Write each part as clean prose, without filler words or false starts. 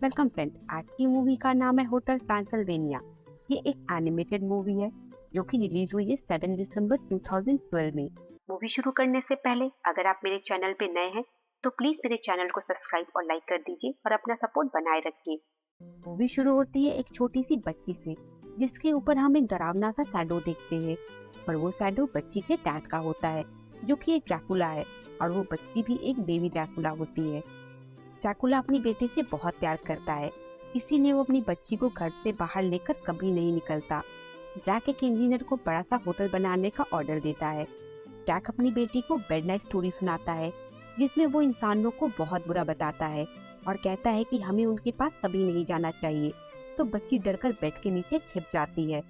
Welcome friend. आज की movie का नाम है होटल ट्रांसिल्वेनिया। ये एक एनिमेटेड मूवी है जो कि रिलीज हुई है 7 दिसंबर 2012 में। मूवी शुरू करने से पहले अगर आप मेरे चैनल पे नए हैं तो प्लीज मेरे चैनल को सब्सक्राइब और लाइक कर दीजिए और अपना सपोर्ट बनाए रखिए। मूवी शुरू होती है एक छोटी सी बच्ची से जिसके ऊपर हम एक डरावना सा शैडो देखते हैं और वो शैडो बच्ची के डैड का होता है जो कि एक ड्रैकुला है और वो बच्ची भी एक बेबी ड्रैकुला होती है। ड्रैकुला अपनी बेटी से बहुत प्यार करता है, इसीलिए वो अपनी बच्ची को घर से बाहर लेकर कभी नहीं निकलता। जैक एक इंजीनियर को बड़ा सा होटल बनाने का ऑर्डर देता है। जैक अपनी बेटी को बेड नाइट स्टोरी सुनाता है जिसमें वो इंसानों को बहुत बुरा बताता है और कहता है कि हमें उनके पास कभी नहीं जाना चाहिए। तो बच्ची डरकर बेड के नीचे छिप जाती है।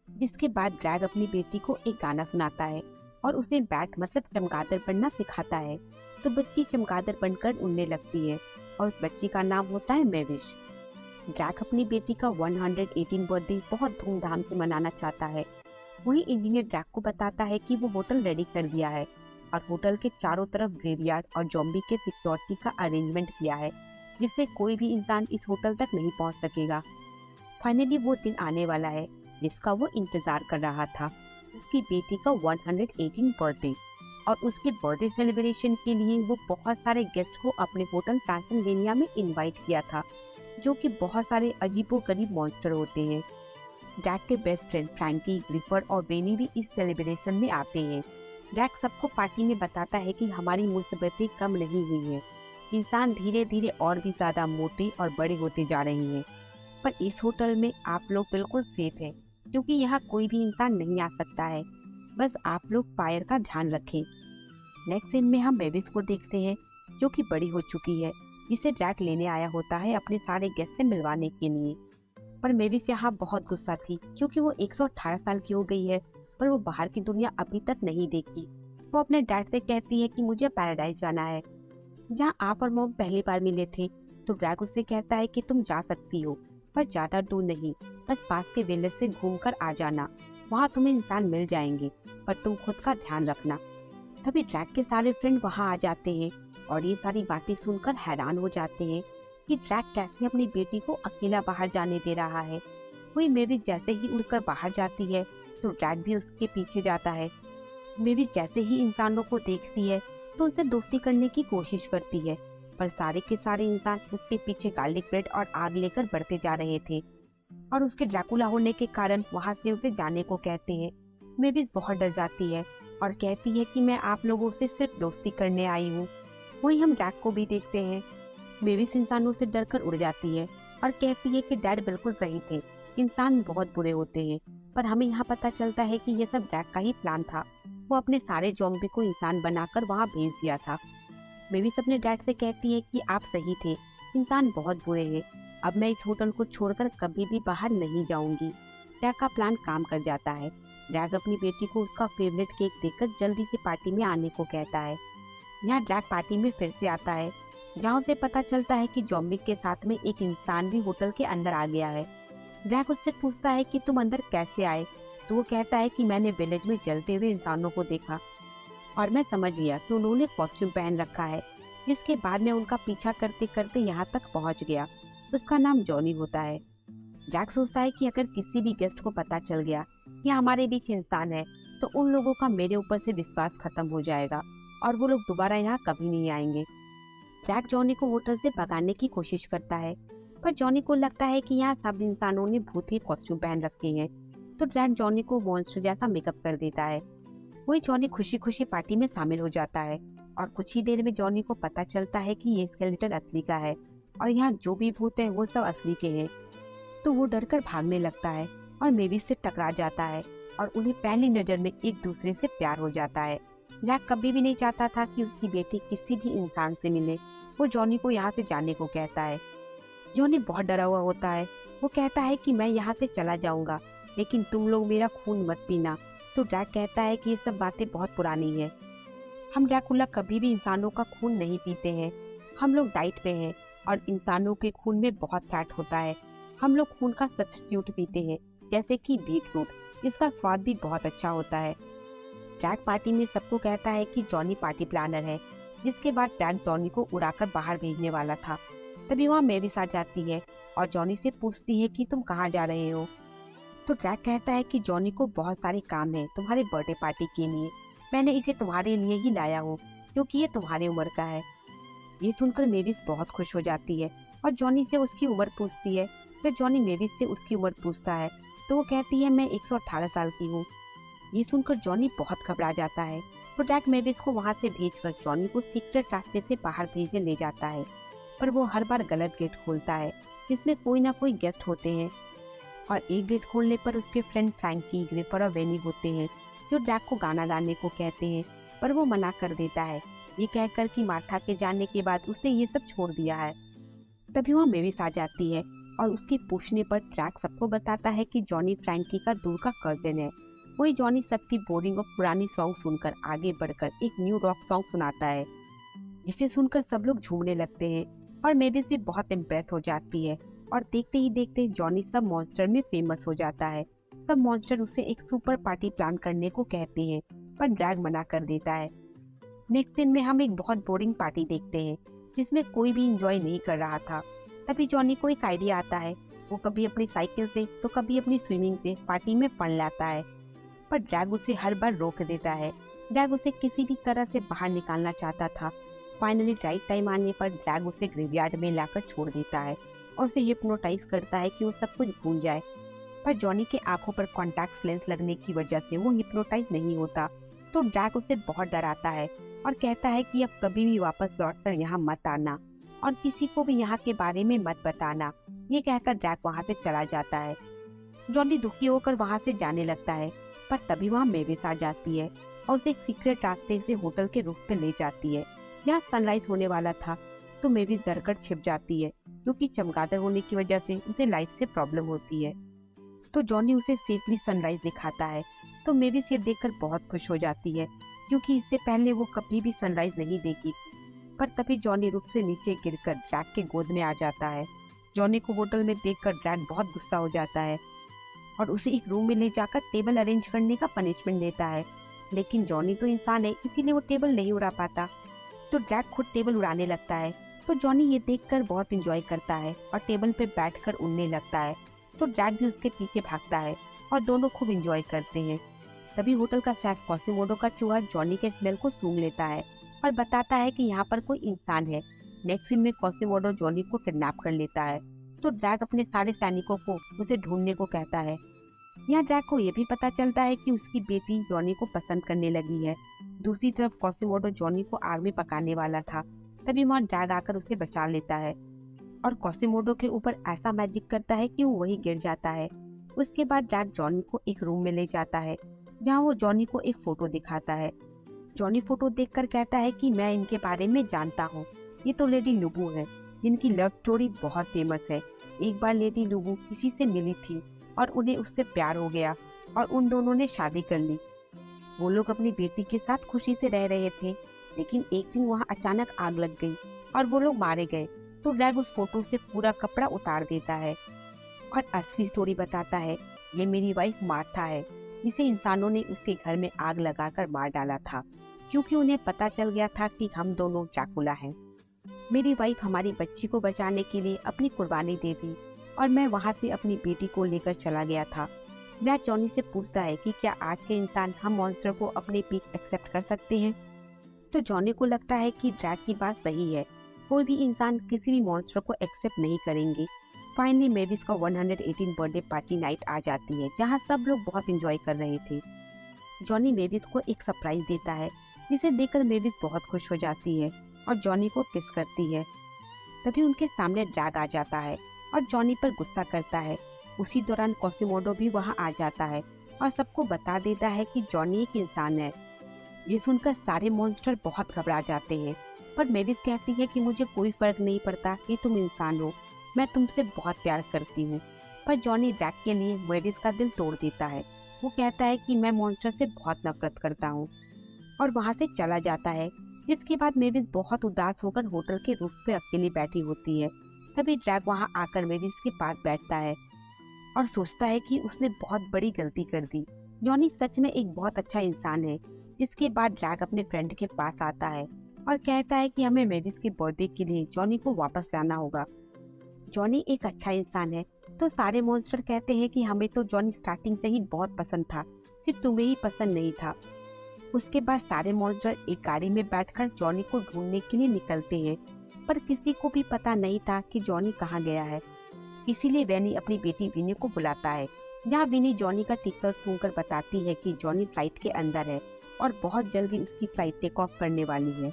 जिसके बाद ड्रैग अपनी बेटी को एक गाना सुनाता है और उसे बैट मतलब चमगादड़ बनना सिखाता है। तो बच्ची चमगादड़ बनकर उड़ने लगती है और उस बच्ची का नाम होता है मेविश। ड्रैग अपनी बेटी का 118 बर्थडे बहुत धूमधाम से मनाना चाहता है। वही इंजीनियर ड्रैग को बताता है कि वो होटल रेडी कर दिया है और होटल के चारों तरफ ग्रेवयार्ड और जॉम्बी के सिक्योरिटी का अरेंजमेंट किया है जिससे कोई भी इंसान इस होटल तक नहीं पहुंच सकेगा। फाइनली वो दिन आने वाला है जिसका वो इंतजार कर रहा था, उसकी बेटी का 118 बर्थडे। और उसके बर्थडे सेलिब्रेशन के लिए वो बहुत सारे गेस्ट को अपने होटल ट्रांसिल्वेनिया में इनवाइट किया था जो कि बहुत सारे अजीबोगरीब मॉन्स्टर होते हैं। जैक के बेस्ट फ्रेंड फ्रैंकी, ग्रिफर और बेनी भी इस सेलिब्रेशन में आते हैं। जैक सबको पार्टी में बताता है कि हमारी मुसीबतें कम नहीं हुई हैं, इंसान धीरे धीरे और भी ज्यादा मोटे और बड़े होते जा रहे हैं, पर इस होटल में आप लोग बिल्कुल सेफ हैं क्योंकि यहाँ कोई भी इंसान नहीं आ सकता है, बस आप लोग फायर का ध्यान रखें। नेक्स्ट सीन में हम मेविस को देखते हैं जो कि बड़ी हो चुकी है, जिसे जैक लेने आया होता है अपने सारे गेस्ट से मिलवाने के लिए। पर मेविस यहाँ बहुत गुस्सा थी क्योंकि वो 118 साल की हो गई है पर वो बाहर की दुनिया अभी तक नहीं देखी। वो अपने डैड से कहती है कि मुझे पैराडाइज जाना है जहाँ आप और मॉम पहली बार मिले थे। तो ड्रैग उससे कहता है कि तुम जा सकती हो पर ज्यादा दूर नहीं, बस पास के विलेज से घूमकर आ जाना, वहाँ तुम्हें इंसान मिल जाएंगे, पर तुम खुद का ध्यान रखना। तभी ड्रैग के सारे फ्रेंड वहाँ आ जाते हैं और ये सारी बातें सुनकर हैरान हो जाते हैं कि ड्रैग कैसे अपनी बेटी को अकेला बाहर जाने दे रहा है। वही मेविस जैसे ही उड़कर बाहर जाती है तो ड्रैग भी उसके पीछे जाता है। मेविस जैसे ही इंसानों को देखती है तो उनसे दोस्ती करने की कोशिश करती है, पर सारे के सारे इंसान उसके पीछे गार्लिक ब्रेड और आग लेकर बढ़ते जा रहे थे और उसके ड्रैकुला होने के कारण वहाँ से उसे जाने को कहते हैं। मेविस बहुत डर जाती है और कहती है कि मैं आप लोगों से सिर्फ दोस्ती करने आई हूँ। वहीं हम ड्रैग को भी देखते हैं। मेविस इंसानों से डरकर उड़ जाती है और कहती है कि डैड बिल्कुल सही थे, इंसान बहुत बुरे होते हैं। पर हमें यहाँ पता चलता है कि यह सब ड्रैग का ही प्लान था, वो अपने सारे ज़ॉम्बी को इंसान बनाकर वहाँ भेज दिया था। मेविस अपने डैड से कहती है कि आप सही थे, इंसान बहुत बुरे हैं, अब मैं इस होटल को छोड़कर कभी भी बाहर नहीं जाऊंगी। ड्रैग का प्लान काम कर जाता है। ड्रैग अपनी बेटी को उसका फेवरेट केक देकर जल्दी से पार्टी में आने को कहता है। यहाँ ड्रैग पार्टी में फिर से आता है जहाँ उसे पता चलता है कि ज़ॉम्बी के साथ में एक इंसान भी होटल के अंदर आ गया है। ड्रैग उससे पूछता है कि तुम अंदर कैसे आए, तो वो कहता है कि मैंने विलेज में जलते हुए इंसानों को देखा और मैं समझ गया कि उन्होंने कॉस्ट्यूम पहन रखा है, जिसके बाद मैं उनका पीछा करते करते यहाँ तक पहुँच गया। उसका नाम जॉनी होता है। जैक सोचता है कि अगर किसी भी गेस्ट को पता चल गया कि हमारे बीच इंसान है तो उन लोगों का मेरे ऊपर से विश्वास खत्म हो जाएगा और वो लोग दोबारा यहाँ कभी नहीं आएंगे। जैक जॉनी को होटल से भगाने की कोशिश करता है पर जॉनी को लगता है कि यहाँ सब इंसानों ने भूतिया कॉस्ट्यूम पहन रखे हैं, तो जैक जॉनी को मॉन्स्टर जैसा मेकअप कर देता है। वही जॉनी खुशी खुशी पार्टी में शामिल हो जाता है और कुछ ही देर में जॉनी को पता चलता है कि ये स्केलेटन असली का है और यहाँ जो भी भूत है वो सब असली के हैं। तो वो डरकर भागने लगता है और मेविस से टकरा जाता है और उन्हें पहली नजर में एक दूसरे से प्यार हो जाता है। जैक कभी भी नहीं चाहता था कि उसकी बेटी किसी भी इंसान से मिले। वो जॉनी को यहाँ से जाने को कहता है। जॉनी बहुत डरा हुआ होता है। वो कहता है कि मैं यहाँ से चला जाऊंगा लेकिन तुम लोग मेरा खून मत पीना। तो जैक कहता है कि ये सब बातें बहुत पुरानी है, हम ड्रैकुला कभी भी इंसानों का खून नहीं पीते हैं, हम लोग डाइट पे हैं और इंसानों के खून में बहुत फैट होता है। हम लोग खून का सब्स्टिट्यूट पीते हैं जैसे कि बीटरूट, इसका स्वाद भी बहुत अच्छा होता है। जैक पार्टी में सबको कहता है कि जॉनी पार्टी प्लानर है, जिसके बाद जैक जॉनी को उड़ाकर बाहर भेजने वाला था। तभी वहाँ मेविस आ जाती है और जॉनी से पूछती है कि तुम कहाँ जा रहे हो। तो ड्रैक कहता है कि जॉनी को बहुत सारे काम है तुम्हारे बर्थडे पार्टी के लिए, मैंने इसे तुम्हारे लिए ही लाया हूँ क्योंकि ये तुम्हारी उम्र का है। ये सुनकर मेविस बहुत खुश हो जाती है और जॉनी से उसकी उम्र पूछती है। फिर जॉनी मेविस से उसकी उम्र पूछता है तो वो कहती है मैं 118 साल की हूँ। ये सुनकर जॉनी बहुत घबरा जाता है। तो ड्रैक मेविस को वहाँ से भेजकर जॉनी को सीक्रेट रास्ते से बाहर भेजने ले जाता है, पर वो हर बार गलत गेट खोलता है जिसमें कोई ना कोई गेस्ट होते हैं। और एक गेट खोलने पर उसके फ्रेंड फ्रैंकी, ग्रिपर और वेनी होते हैं जो ड्रैक को गाना गाने को कहते हैं, पर वो मना कर देता है ये कहकर कि मार्था के जाने के बाद उसने ये सब छोड़ दिया है। तभी वहाँ मेविस आ जाती है और उसके पूछने पर ड्रैक सबको बताता है कि जॉनी फ्रैंकी का दूर का कजिन है। वही जॉनी सबकी बोरिंग और पुरानी सॉन्ग सुनकर आगे बढ़कर एक न्यू रॉक सॉन्ग सुनाता है, जिसे सुनकर सब लोग झूमने लगते हैं और मेविस भी बहुत इम्प्रेस हो जाती है। और देखते ही देखते जॉनी सब मॉन्स्टर में फेमस हो जाता है। सब मॉन्स्टर उसे एक सुपर पार्टी प्लान करने को कहते हैं, पर ड्रैग मना कर देता है। नेक्स्ट दिन में हम एक बहुत बोरिंग पार्टी देखते हैं जिसमें कोई भी इंजॉय नहीं कर रहा था। तभी जॉनी को एक आइडिया आता है। वो कभी अपनी साइकिल से तो कभी अपनी स्विमिंग से पार्टी में पड़ लाता है, पर ड्रैग उसे हर बार रोक देता है। ड्रैग उसे किसी भी तरह से बाहर निकालना चाहता था। फाइनली राइट टाइम आने पर ड्रैग उसे ग्रेवयार्ड में लाकर छोड़ देता है और उसे हिप्नोटाइज करता है कि वो सब कुछ भूल जाए। पर जॉनी के आंखों पर कॉन्टैक्ट लेंस लगने की वजह से वो हिप्नोटाइज नहीं होता। तो ड्रैग उसे बहुत डराता है और कहता है कि अब कभी भी वापस लौटकर यहाँ मत आना और किसी को भी यहाँ के बारे में मत बताना। ये कहकर ड्रैग वहाँ से चला जाता है। जॉनी दुखी होकर वहाँ से जाने लगता है, पर तभी वहाँ मेविस आ जाती है और उसे एक सीक्रेट रास्ते से होटल के रूफ पे ले जाती है। यहाँ सनराइज होने वाला था तो मेविस डरकर छिप जाती है क्योंकि चमगादड़ होने की वजह से उसे लाइट से प्रॉब्लम होती है। तो जॉनी उसे सेफली सनराइज दिखाता है। तो मेविस ये देखकर बहुत खुश हो जाती है क्योंकि इससे पहले वो कभी भी सनराइज नहीं देखी। पर तभी जॉनी रूफ से नीचे गिरकर ड्रैग के गोद में आ जाता है। जॉनी को होटल में देखकर ड्रैग बहुत गुस्सा हो जाता है और उसे एक रूम में ले जाकर टेबल अरेंज करने का पनिशमेंट देता है। लेकिन जॉनी तो इंसान है इसीलिए वो टेबल नहीं उड़ा पाता। तो ड्रैग खुद टेबल उड़ाने लगता है। तो जॉनी ये देखकर बहुत एंजॉय करता है और टेबल पे बैठकर उड़ने लगता है। तो ड्रैग भी उसके पीछे भागता है और दोनों खूब एंजॉय करते हैं। तभी होटल का शेफ क्वासिमोडो का चूहा जॉनी के स्मेल को सूंघ लेता है और बताता है कि यहाँ पर कोई इंसान है। नेक्स्ट सीन में क्वासिमोडो जॉनी को किडनैप कर लेता है। तो ड्रैग अपने सारे सैनिकों को उसे ढूंढने को कहता है। यहाँ ड्रैग को ये भी पता चलता है कि उसकी बेटी जॉनी को पसंद करने लगी है। दूसरी तरफ क्वासिमोडो जॉनी को आग में पकाने वाला था। तभी वहाँ ड्रैग आकर उसे बचा लेता है और क्वासिमोडो के ऊपर ऐसा मैजिक करता है कि वो वही गिर जाता है। उसके बाद ड्रैग जॉनी को एक रूम में ले जाता है जहाँ वो जॉनी को एक फोटो दिखाता है। जॉनी फोटो देखकर कहता है कि मैं इनके बारे में जानता हूँ, ये तो लेडी लुबू है जिनकी लव स्टोरी बहुत फेमस है। एक बार लेडी लुबू किसी से मिली थी और उन्हें उससे प्यार हो गया और उन दोनों ने शादी कर ली। वो लोग अपनी बेटी के साथ खुशी से रह रहे थे, लेकिन एक दिन वहाँ अचानक आग लग गई और वो लोग मारे गए। तो ड्रैग उस फोटो से पूरा कपड़ा उतार देता है और असली स्टोरी बताता है। ये मेरी वाइफ मार्था है जिसे इंसानों ने उसके घर में आग लगाकर मार डाला था क्योंकि उन्हें पता चल गया था कि हम दोनों ड्रैकुला हैं। मेरी वाइफ हमारी बच्ची को बचाने के लिए अपनी कुर्बानी दे दी और मैं वहाँ से अपनी बेटी को लेकर चला गया था। ड्रैग जॉनी से पूछता है कि क्या आज के इंसान हम मॉन्स्टर को अपने पीक एक्सेप्ट कर सकते हैं। तो जॉनी को लगता है कि ड्रैग की बात सही है, कोई भी इंसान किसी भी मॉन्स्टर को एक्सेप्ट नहीं करेंगे। फाइनली मेविस का 118 बर्थडे पार्टी नाइट आ जाती है जहाँ सब लोग बहुत एंजॉय कर रहे थे। जॉनी मेविस को एक सरप्राइज देता है जिसे देखकर मेविस बहुत खुश हो जाती है और जॉनी को किस करती है। तभी उनके सामने ड्रैग आ जाता है और जॉनी पर गुस्सा करता है। उसी दौरान क्वासिमोडो भी वहाँ आ जाता है और सबको बता देता है कि जॉनी एक इंसान है। ये सुनकर सारे मॉन्स्टर बहुत घबरा जाते हैं, पर मेविस कहती है कि मुझे कोई फर्क नहीं पड़ता कि तुम इंसान हो, मैं तुमसे बहुत प्यार करती हूँ। पर जॉनी ड्रैग के लिए मेविस का दिल तोड़ देता है। वो कहता है कि मैं मॉन्स्टर से बहुत नफरत करता हूँ और वहाँ से चला जाता है। जिसके बाद मेविस बहुत उदास होकर होटल के रूफ पे अकेली बैठी होती है। तभी ड्रैग वहाँ आकर मेविस के पास बैठता है और सोचता है कि उसने बहुत बड़ी गलती कर दी। जॉनी सच में एक बहुत अच्छा इंसान है। जिसके बाद ड्रैग अपने फ्रेंड के पास आता है और कहता है कि हमें मेविस के बर्थडे के लिए जॉनी को वापस लाना होगा। जॉनी एक अच्छा इंसान है, तो सारे मॉन्स्टर कहते हैं कि हमें तो जॉनी स्टार्टिंग से ही बहुत पसंद था, सिर्फ तुम्हें ही पसंद नहीं था। उसके बाद सारे मॉन्स्टर एक गाड़ी में बैठकर जॉनी को ढूंढने के लिए निकलते हैं, पर किसी को भी पता नहीं था कि जॉनी कहाँ गया है। इसीलिए वैनी अपनी बेटी विनी को बुलाता है। जहाँ विनी जॉनी का टिकट सुनकर बताती है कि जॉनी फ्लाइट के अंदर है और बहुत जल्दी उसकी फ्लाइट टेक ऑफ करने वाली है।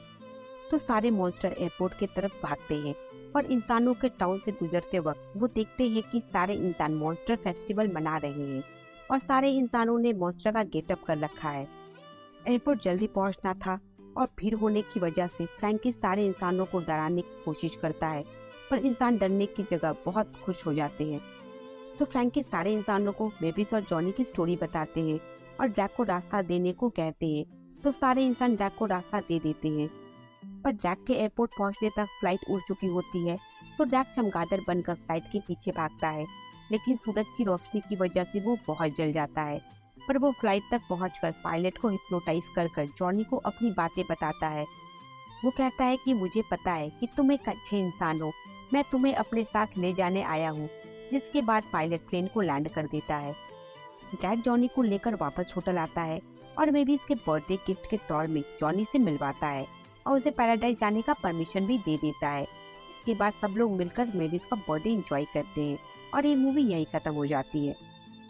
तो सारे मॉन्स्टर एयरपोर्ट की तरफ भागते हैं और इंसानों के टाउन से गुजरते वक्त वो देखते हैं कि सारे इंसान मॉन्स्टर फेस्टिवल मना रहे हैं और सारे इंसानों ने मॉन्स्टर का गेटअप कर रखा है। एयरपोर्ट जल्दी पहुंचना था और भीड़ होने की वजह से फ्रैंकी सारे इंसानों को डराने की कोशिश करता है, पर इंसान डरने की जगह बहुत खुश हो जाते हैं। तो फ्रैंकी सारे इंसानों को मेविस और जॉनी की स्टोरी बताते हैं और जैक को रास्ता देने को कहते हैं। तो सारे इंसान जैक को रास्ता दे देते हैं, पर जैक के एयरपोर्ट पहुंचने तक फ्लाइट उड़ चुकी होती है। तो जैक चमगादड़ बनकर फ्लाइट के पीछे भागता है, लेकिन सूरज की रोशनी की वजह से वो बहुत जल जाता है। पर वो फ्लाइट तक पहुंचकर पायलट को हिप्नोटाइज कर जॉनी को अपनी बातें बताता है। वो कहता है कि मुझे पता है कि तुम एक अच्छे इंसान हो, मैं तुम्हें अपने साथ ले जाने आया हूँ। जिसके बाद पायलट प्लेन को लैंड कर देता है। जैक जॉनी को लेकर वापस होटल आता है और मेविस के बर्थडे गिफ्ट के तौर में जॉनी से मिलवाता है और उसे पैराडाइज जाने का परमिशन भी दे देता है। इसके बाद सब लोग मिलकर मेविस का बर्थडे एंजॉय करते हैं और ये मूवी यहीं खत्म हो जाती है।